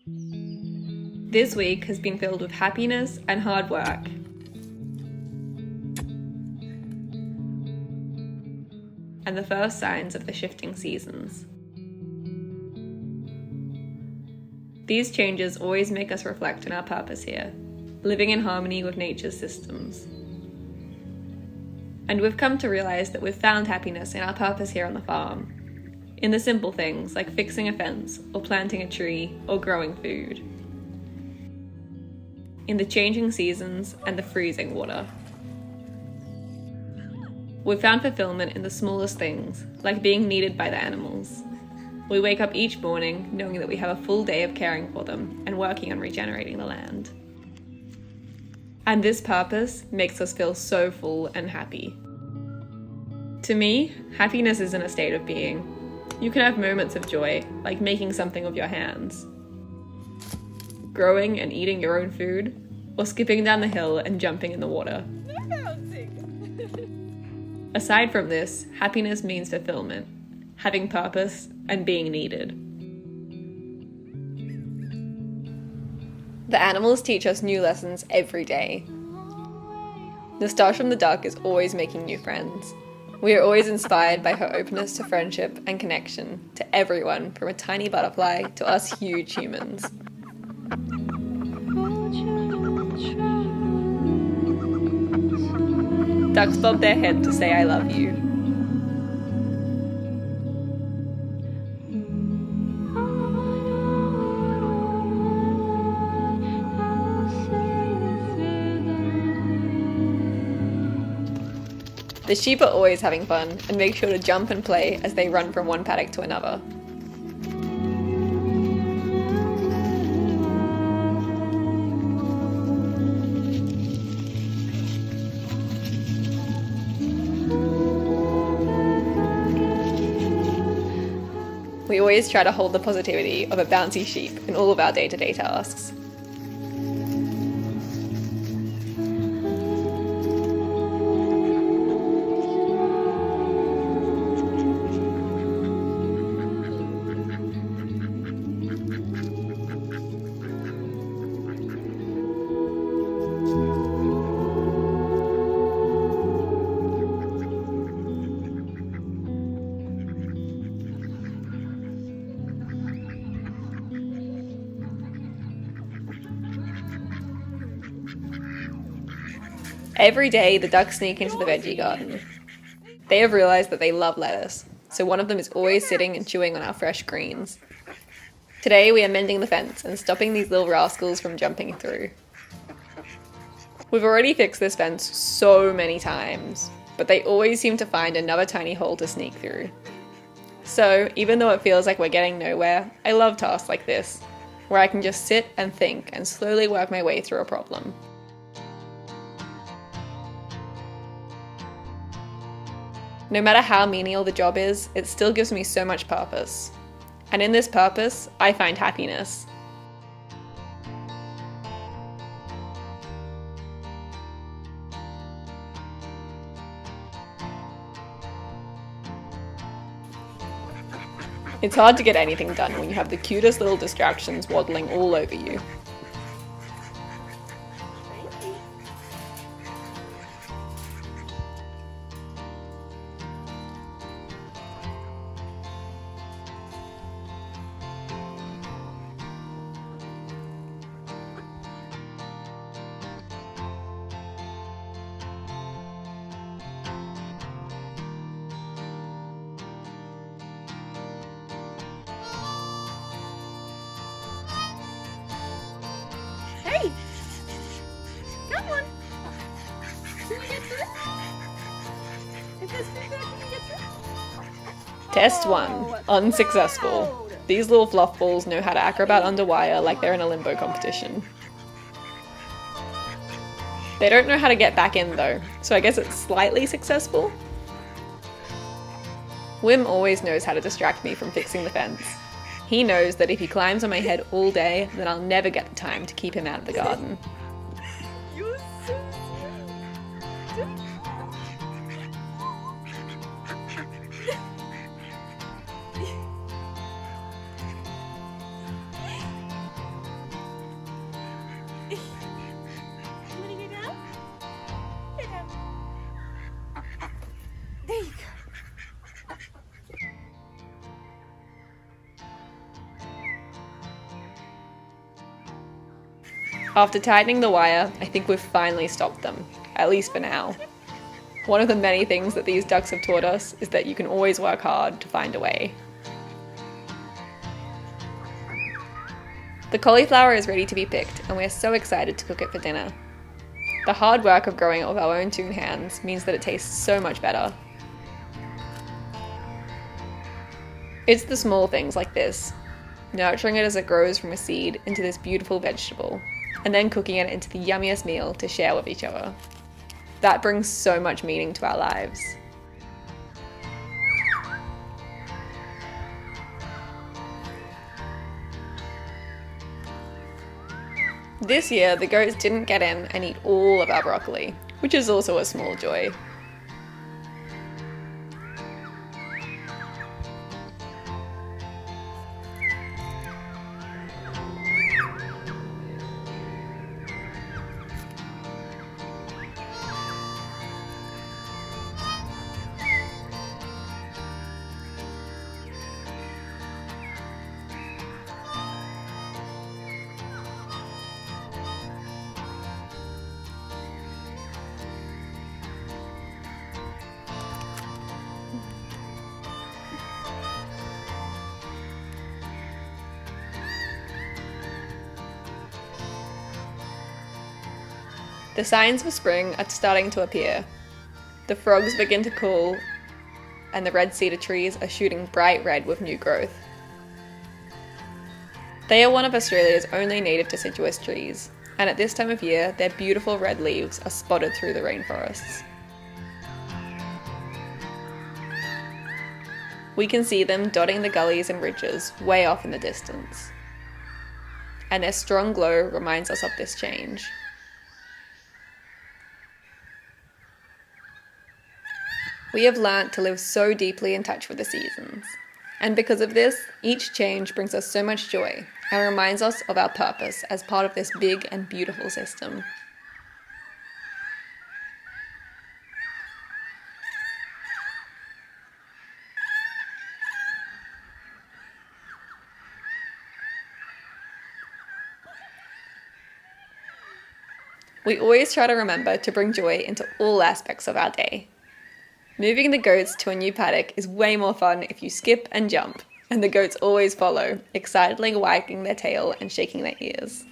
This week has been filled with happiness and hard work. And the first signs of the shifting seasons. These changes always make us reflect on our purpose here, living in harmony with nature's systems. And we've come to realize that we've found happiness in our purpose here on the farm, in the simple things like fixing a fence or planting a tree or growing food, in the changing seasons and the freezing water. We've found fulfillment in the smallest things, like being needed by the animals. We wake up each morning knowing that we have a full day of caring for them and working on regenerating the land. And this purpose makes us feel so full and happy. To me, happiness isn't a state of being. You can have moments of joy, like making something with your hands, growing and eating your own food, or skipping down the hill and jumping in the water. Aside from this, happiness means fulfillment, having purpose, and being needed. The animals teach us new lessons every day. Nastash from the duck is always making new friends. We are always inspired by her openness to friendship and connection to everyone, from a tiny butterfly to us huge humans. Ducks bob their head to say I love you. The sheep are always having fun and make sure to jump and play as they run from one paddock to another. We always try to hold the positivity of a bouncy sheep in all of our day-to-day tasks. Every day, the ducks sneak into the veggie garden. They have realized that they love lettuce, so one of them is always sitting and chewing on our fresh greens. Today, we are mending the fence and stopping these little rascals from jumping through. We've already fixed this fence so many times, but they always seem to find another tiny hole to sneak through. So, even though it feels like we're getting nowhere, I love tasks like this, where I can just sit and think and slowly work my way through a problem. No matter how menial the job is, it still gives me so much purpose. And in this purpose, I find happiness. It's hard to get anything done when you have the cutest little distractions waddling all over you. Hey! Come on! Can you get through? If it's big, can you get through? Test 1. Unsuccessful. These little fluff balls know how to acrobat under wire like they're in a limbo competition. They don't know how to get back in though, so I guess it's slightly successful. Wim always knows how to distract me from fixing the fence. He knows that if he climbs on my head all day, then I'll never get the time to keep him out of the garden. You're so sweet. After tightening the wire, I think we've finally stopped them, at least for now. One of the many things that these ducks have taught us is that you can always work hard to find a way. The cauliflower is ready to be picked, and we're so excited to cook it for dinner. The hard work of growing it with our own 2 hands means that it tastes so much better. It's the small things like this, nurturing it as it grows from a seed into this beautiful vegetable, and then cooking it into the yummiest meal to share with each other. That brings so much meaning to our lives. This year, the goats didn't get in and eat all of our broccoli, which is also a small joy. The signs of spring are starting to appear. The frogs begin to call, and the red cedar trees are shooting bright red with new growth. They are one of Australia's only native deciduous trees, and at this time of year, their beautiful red leaves are spotted through the rainforests. We can see them dotting the gullies and ridges way off in the distance, and their strong glow reminds us of this change. We have learnt to live so deeply in touch with the seasons, and because of this, each change brings us so much joy and reminds us of our purpose as part of this big and beautiful system. We always try to remember to bring joy into all aspects of our day. Moving the goats to a new paddock is way more fun if you skip and jump, and the goats always follow, excitedly wagging their tail and shaking their ears.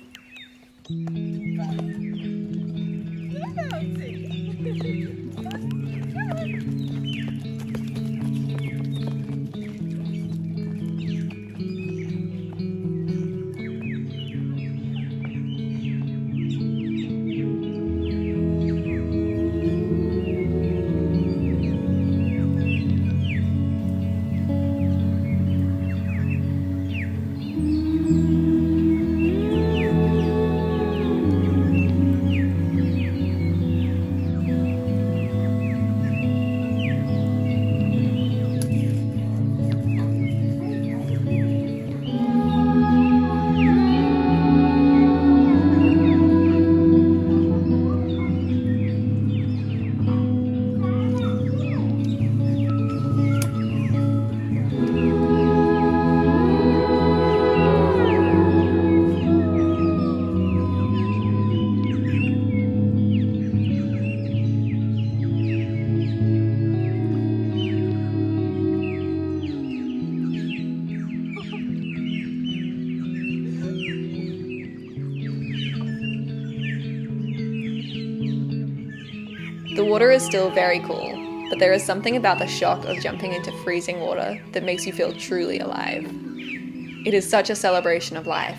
The water is still very cool, but there is something about the shock of jumping into freezing water that makes you feel truly alive. It is such a celebration of life.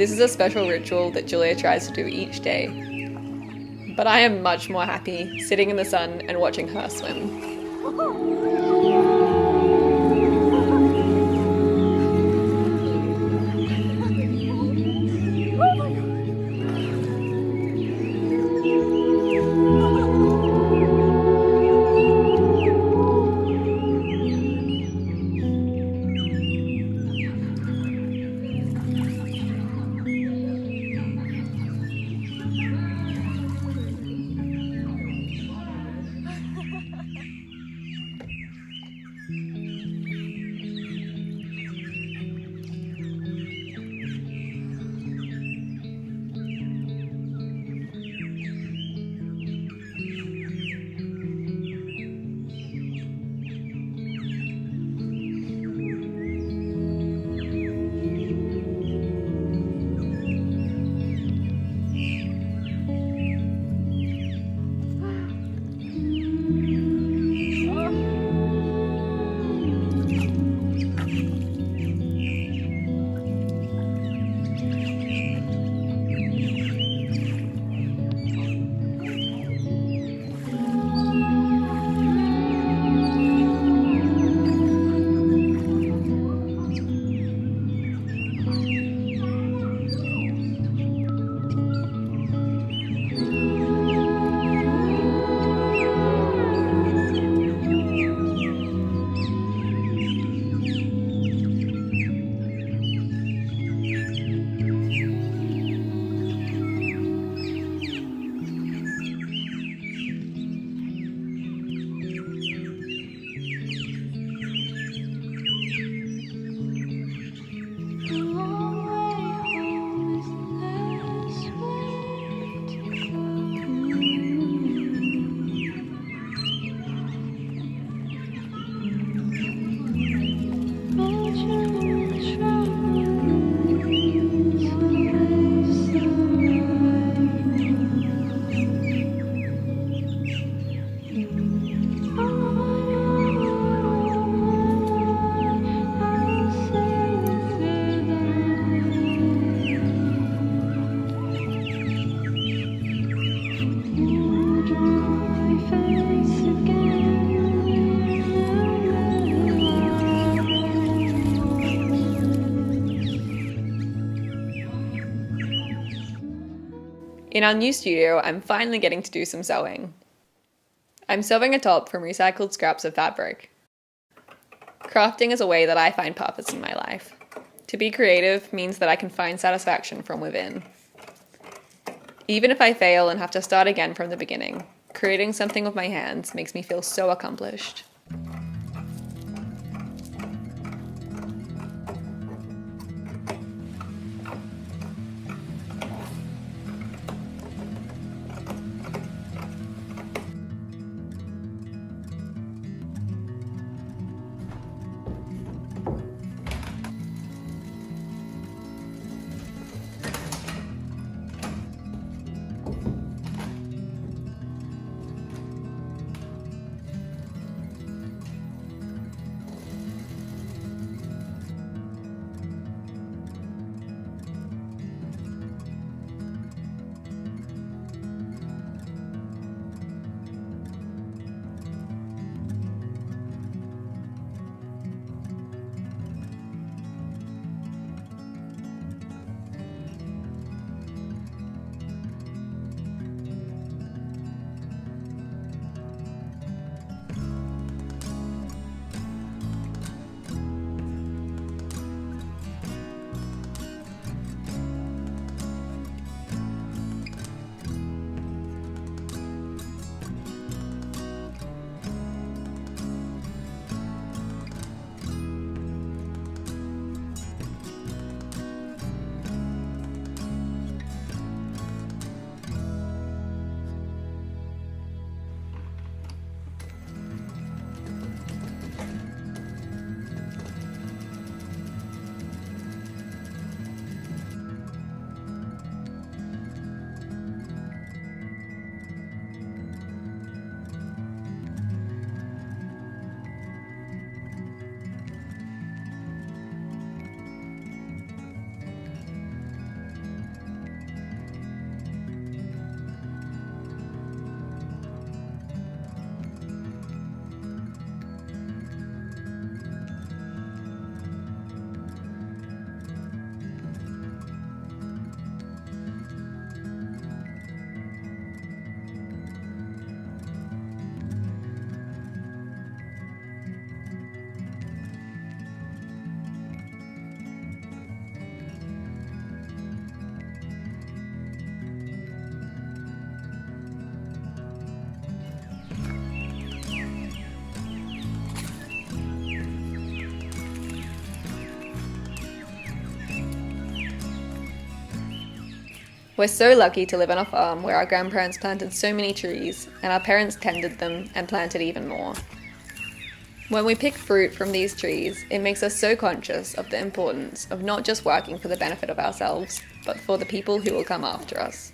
This is a special ritual that Julia tries to do each day. But I am much more happy sitting in the sun and watching her swim. In our new studio, I'm finally getting to do some sewing. I'm sewing a top from recycled scraps of fabric. Crafting is a way that I find purpose in my life. To be creative means that I can find satisfaction from within. Even if I fail and have to start again from the beginning, creating something with my hands makes me feel so accomplished. We're so lucky to live on a farm where our grandparents planted so many trees, and our parents tended them and planted even more. When we pick fruit from these trees, it makes us so conscious of the importance of not just working for the benefit of ourselves, but for the people who will come after us.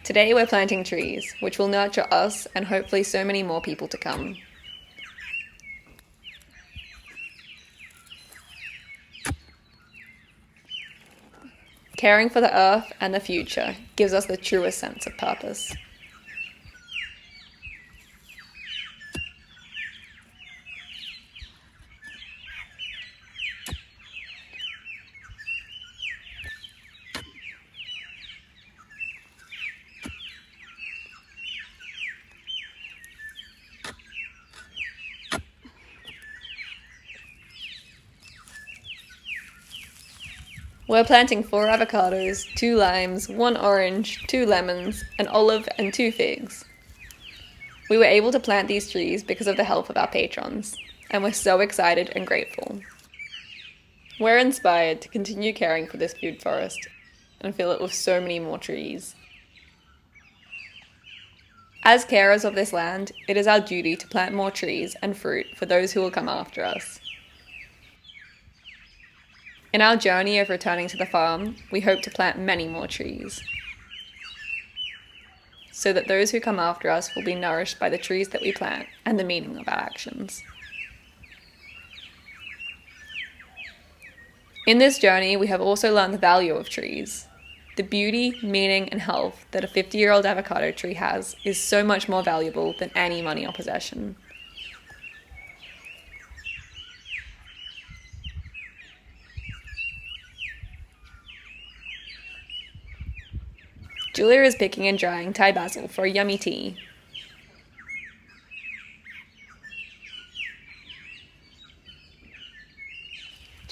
Today we're planting trees, which will nurture us and hopefully so many more people to come. Caring for the earth and the future gives us the truest sense of purpose. We're planting 4 avocados, 2 limes, 1 orange, 2 lemons, an olive, and 2 figs. We were able to plant these trees because of the help of our patrons, and we're so excited and grateful. We're inspired to continue caring for this food forest and fill it with so many more trees. As carers of this land, it is our duty to plant more trees and fruit for those who will come after us. In our journey of returning to the farm, we hope to plant many more trees, so that those who come after us will be nourished by the trees that we plant and the meaning of our actions. In this journey, we have also learned the value of trees. The beauty, meaning, and health that a 50-year-old avocado tree has is so much more valuable than any money or possession. Julia is picking and drying Thai basil for a yummy tea.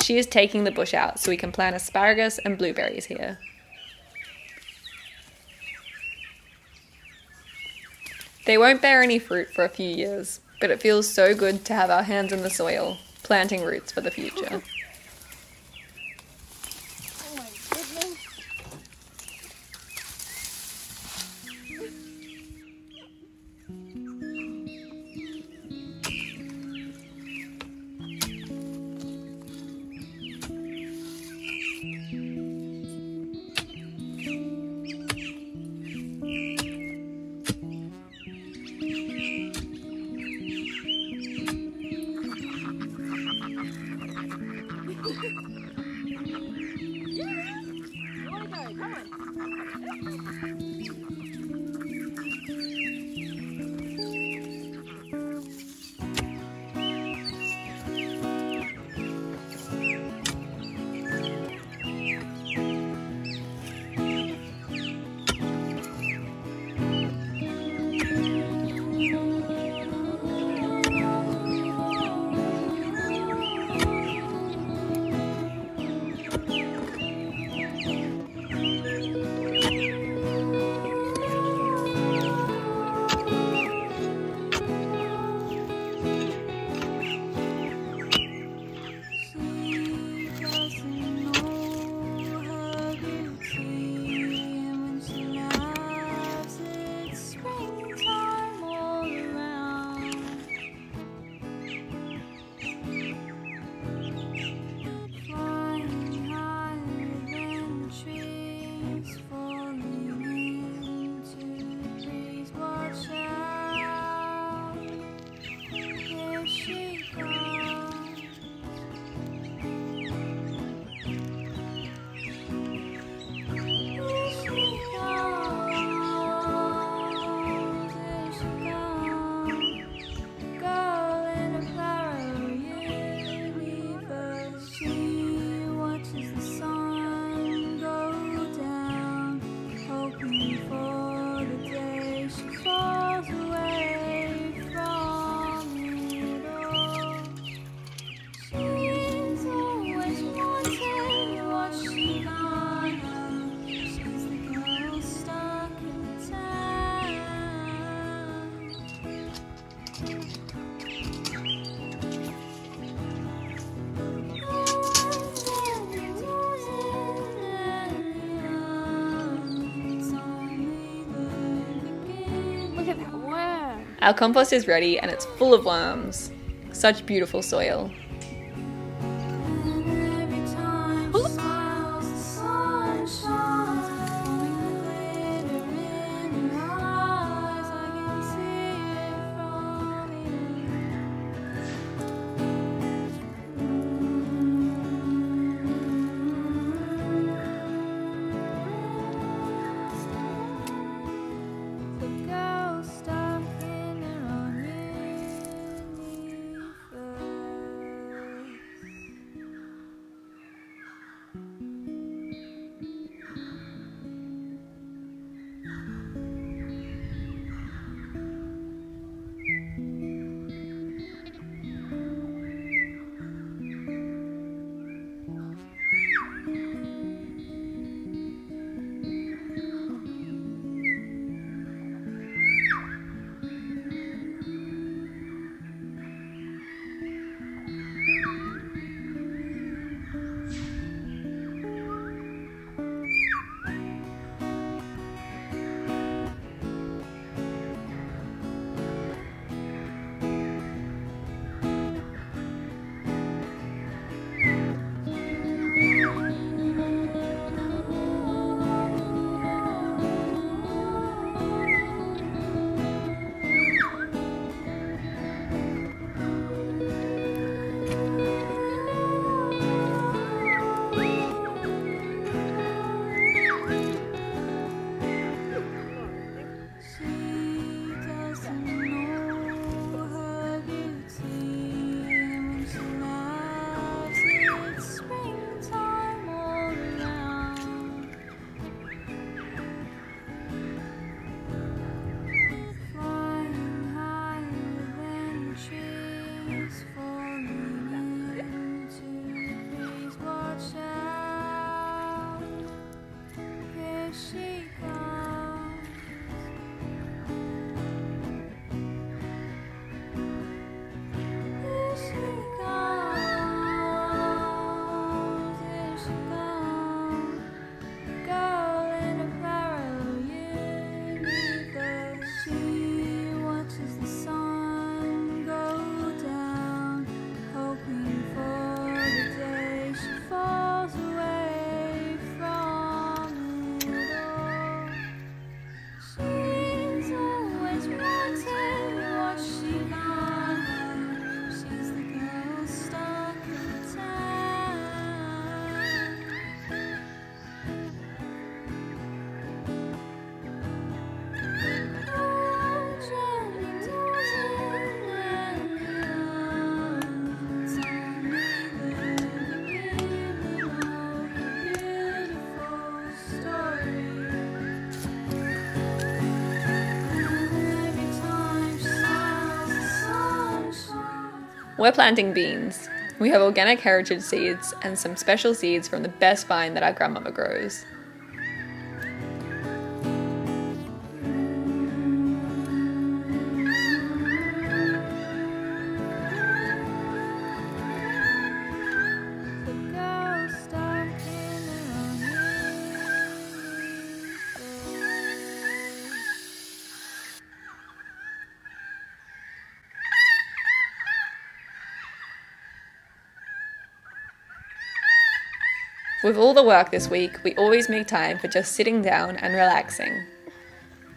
She is taking the bush out so we can plant asparagus and blueberries here. They won't bear any fruit for a few years, but it feels so good to have our hands in the soil, planting roots for the future. Oh my goodness. You wanna go? Come on. Our compost is ready and it's full of worms. Such beautiful soil. We're planting beans. We have organic heritage seeds and some special seeds from the best vine that our grandmother grows. With all the work this week, we always make time for just sitting down and relaxing.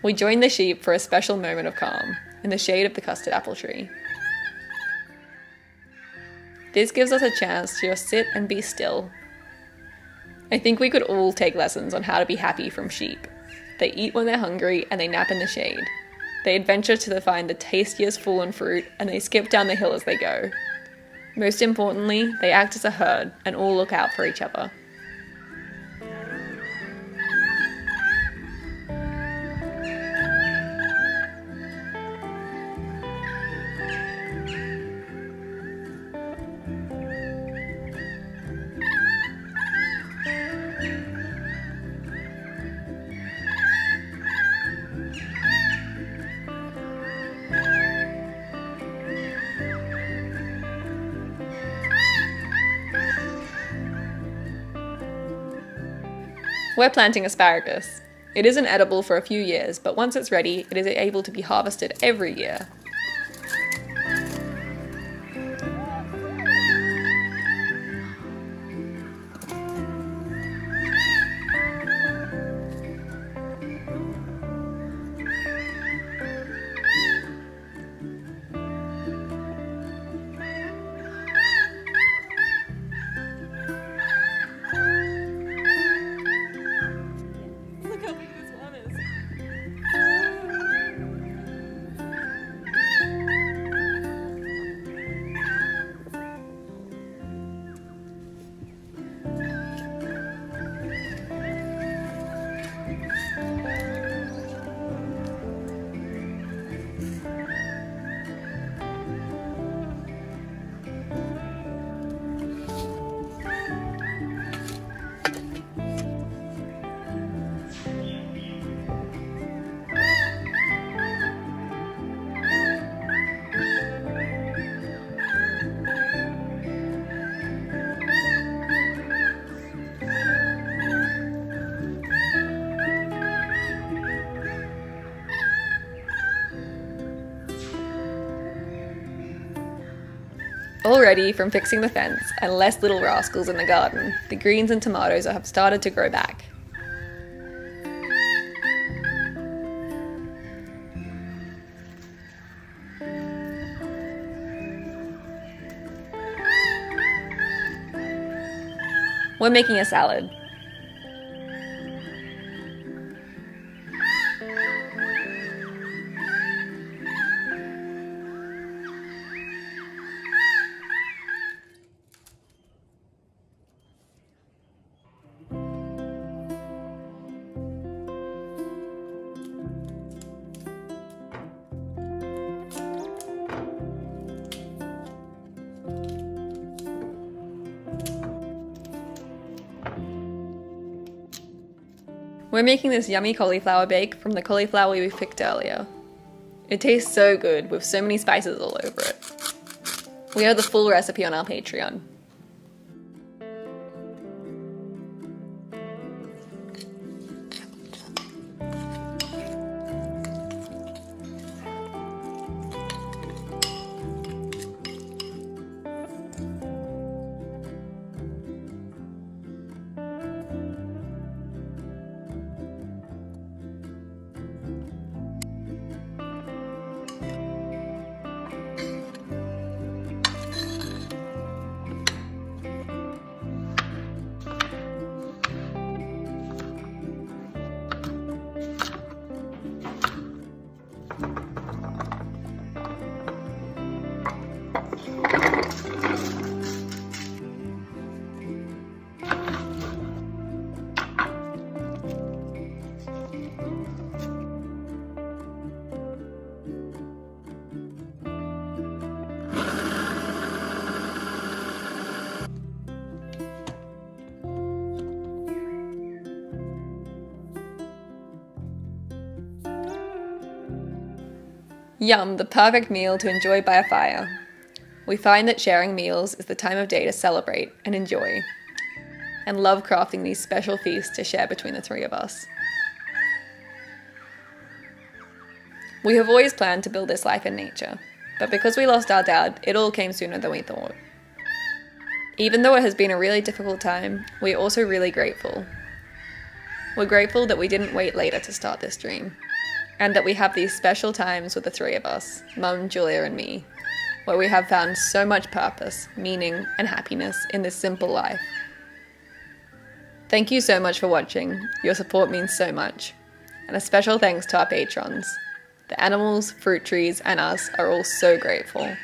We join the sheep for a special moment of calm in the shade of the custard apple tree. This gives us a chance to just sit and be still. I think we could all take lessons on how to be happy from sheep. They eat when they're hungry and they nap in the shade. They adventure to find the tastiest fallen fruit and they skip down the hill as they go. Most importantly, they act as a herd and all look out for each other. We're planting asparagus. It isn't edible for a few years, but once it's ready, it is able to be harvested every year. Look how big this one is. Already, from fixing the fence and less little rascals in the garden, the greens and tomatoes have started to grow back. We're making a salad. We're making this yummy cauliflower bake from the cauliflower we picked earlier. It tastes so good with so many spices all over it. We have the full recipe on our Patreon. Yum, the perfect meal to enjoy by a fire. We find that sharing meals is the time of day to celebrate and enjoy, and love crafting these special feasts to share between the three of us. We have always planned to build this life in nature, but because we lost our dad, it all came sooner than we thought. Even though it has been a really difficult time, we're also really grateful. We're grateful that we didn't wait later to start this dream, and that we have these special times with the three of us, Mum, Julia, and me, where we have found so much purpose, meaning, and happiness in this simple life. Thank you so much for watching. Your support means so much. And a special thanks to our patrons. The animals, fruit trees, and us are all so grateful.